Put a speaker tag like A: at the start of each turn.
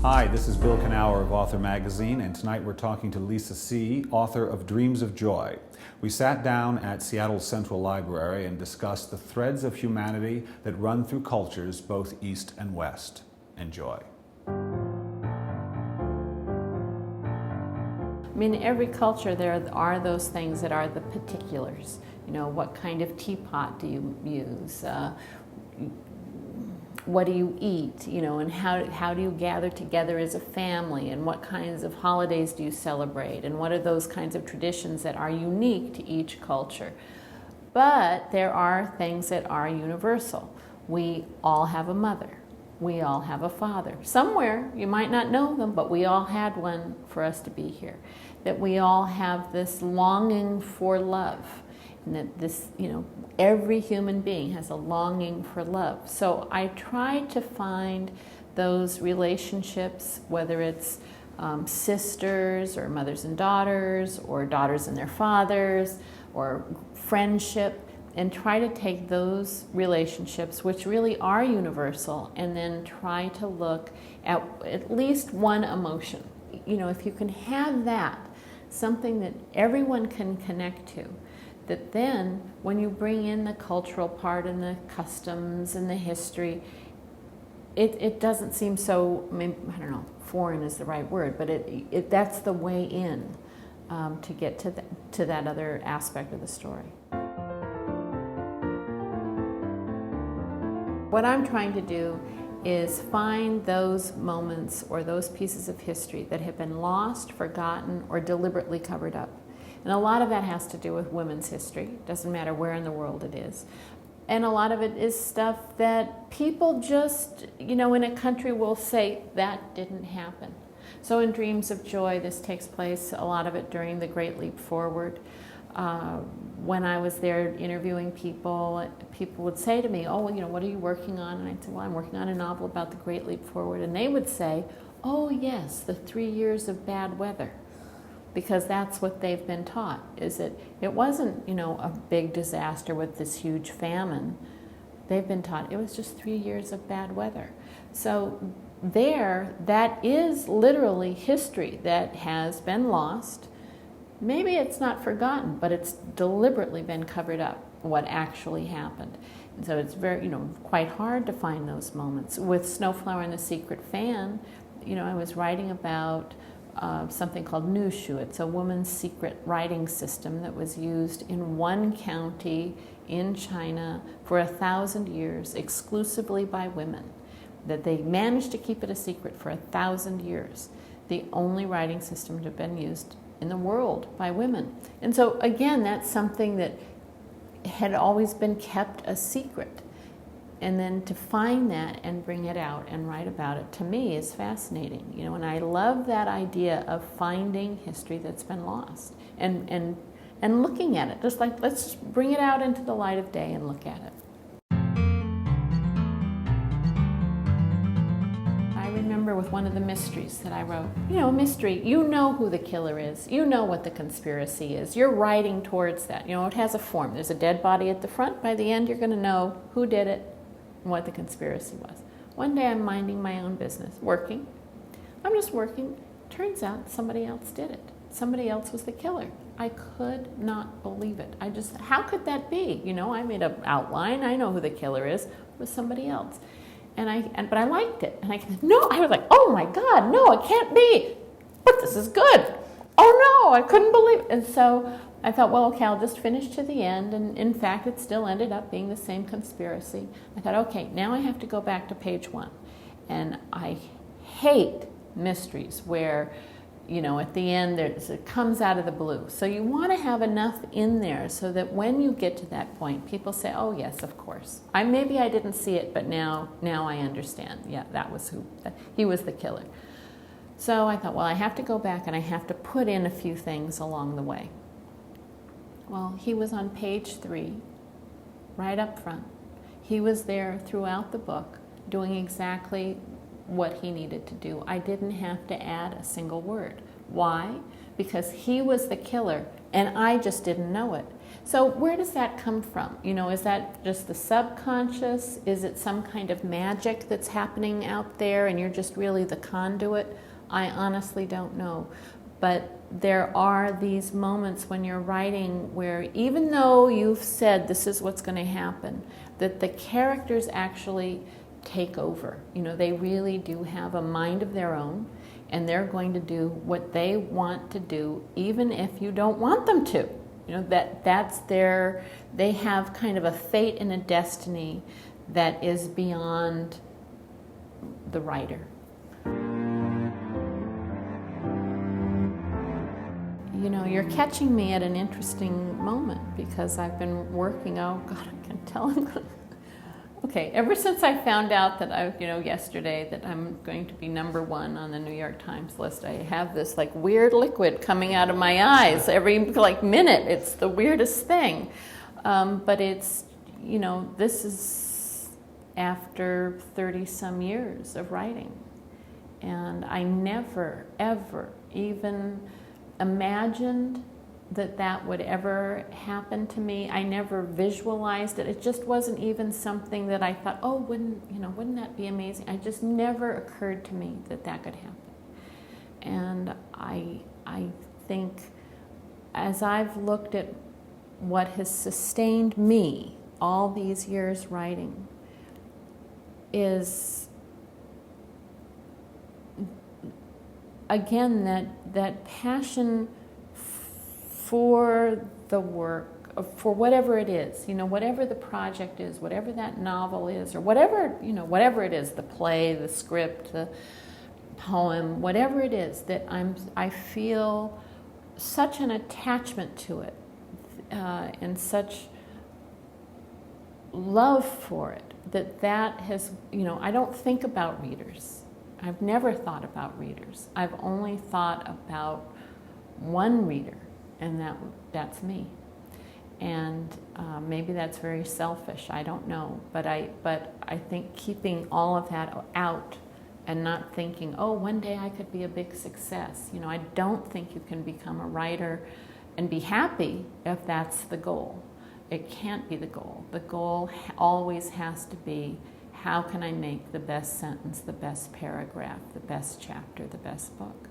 A: Hi, this is Bill Kenower of Author Magazine, and tonight we're talking to Lisa See., author of Dreams of Joy. We sat down at Seattle's Central Library and discussed the threads of humanity that run through cultures both East and West. Enjoy.
B: I mean, in every culture there are those things that are the particulars. You know, what kind of teapot do you use? What do you eat? You know, and how do you gather together as a family? And what kinds of holidays do you celebrate? And what are those kinds of traditions that are unique to each culture? But there are things that are universal. We all have a mother. We all have a father. Somewhere, you might not know them, but we all had one for us to be here. That we all have this longing for love. And that this, you know, every human being has a longing for love. So I try to find those relationships, whether it's sisters or mothers and daughters or daughters and their fathers or friendship, and try to take those relationships, which really are universal, and then try to look at least one emotion. You know, if you can have that, something that everyone can connect to, that then when you bring in the cultural part and the customs and the history, it doesn't seem so, I don't know, foreign is the right word, but that's the way in to get to that other aspect of the story. What I'm trying to do is find those moments or those pieces of history that have been lost, forgotten, or deliberately covered up. And a lot of that has to do with women's history. It doesn't matter where in the world it is. And a lot of it is stuff that people just, you know, in a country will say, that didn't happen. So in Dreams of Joy, this takes place, a lot of it during the Great Leap Forward. When I was there interviewing people would say to me, oh, well, you know, what are you working on? And I'd say, well, I'm working on a novel about the Great Leap Forward. And they would say, oh, yes, the 3 years of bad weather. Because that's what they've been taught, is that it wasn't, you know, a big disaster with this huge famine. They've been taught it was just 3 years of bad weather. So that is literally history that has been lost. Maybe it's not forgotten, but it's deliberately been covered up, what actually happened. And so it's very, you know, quite hard to find those moments. With Snowflower and the Secret Fan, you know, I was writing about something called Nushu. It's a woman's secret writing system that was used in one county in China for 1,000 years, exclusively by women. That they managed to keep it a secret for 1,000 years. The only writing system to have been used in the world by women. And so again, that's something that had always been kept a secret. And then to find that and bring it out and write about it, to me, is fascinating. You know, and I love that idea of finding history that's been lost and looking at it. Just like, let's just bring it out into the light of day and look at it. I remember with one of the mysteries that I wrote, you know, mystery, you know who the killer is, you know what the conspiracy is, you're writing towards that. You know, it has a form. There's a dead body at the front. By the end, you're going to know who did it and what the conspiracy was. One day I'm minding my own business, working. I'm just working. Turns out somebody else did it. Somebody else was the killer. I could not believe it. How could that be? You know, I made an outline. I know who the killer is. It was somebody else. But I liked it. And I was like, oh my God, no, it can't be. But this is good. Oh no, I couldn't believe it. And so I thought, well, okay, I'll just finish to the end. And in fact, it still ended up being the same conspiracy. I thought, okay, now I have to go back to page 1. And I hate mysteries where, you know, at the end it comes out of the blue. So you want to have enough in there so that when you get to that point, people say, oh yes, of course. Maybe I didn't see it, but now I understand. Yeah, he was the killer. So I thought, well, I have to go back and I have to put in a few things along the way. Well, he was on page 3, right up front. He was there throughout the book doing exactly what he needed to do. I didn't have to add a single word. Why? Because he was the killer and I just didn't know it. So where does that come from? Is that just the subconscious? Is it some kind of magic that's happening out there and you're just really the conduit? I honestly don't know. But there are these moments when you're writing where even though you've said this is what's going to happen, that the characters actually take over. They really do have a mind of their own, and they're going to do what they want to do even if you don't want them to. They have kind of a fate and a destiny that is beyond the writer. You're catching me at an interesting moment because I've been working, oh God, I can tell him. Okay, ever since I found out that yesterday that I'm going to be #1 on the New York Times list, I have this weird liquid coming out of my eyes every minute. It's the weirdest thing. But it's, this is after 30 some years of writing. And I never, ever even imagined that would ever happen to me. I never visualized it. It just wasn't even something that I thought, oh, wouldn't that be amazing? It just never occurred to me that could happen. And I think as I've looked at what has sustained me all these years writing is, again, that passion for the work, for whatever it is, whatever the project is, whatever that novel is, or whatever it is, the play, the script, the poem, whatever it is, that I feel such an attachment to it, and such love for it, that has, I don't think about readers. I've never thought about readers. I've only thought about one reader, and that's me. And maybe that's very selfish, I don't know. But I think keeping all of that out and not thinking, oh, one day I could be a big success. I don't think you can become a writer and be happy if that's the goal. It can't be the goal. The goal always has to be, how can I make the best sentence, the best paragraph, the best chapter, the best book?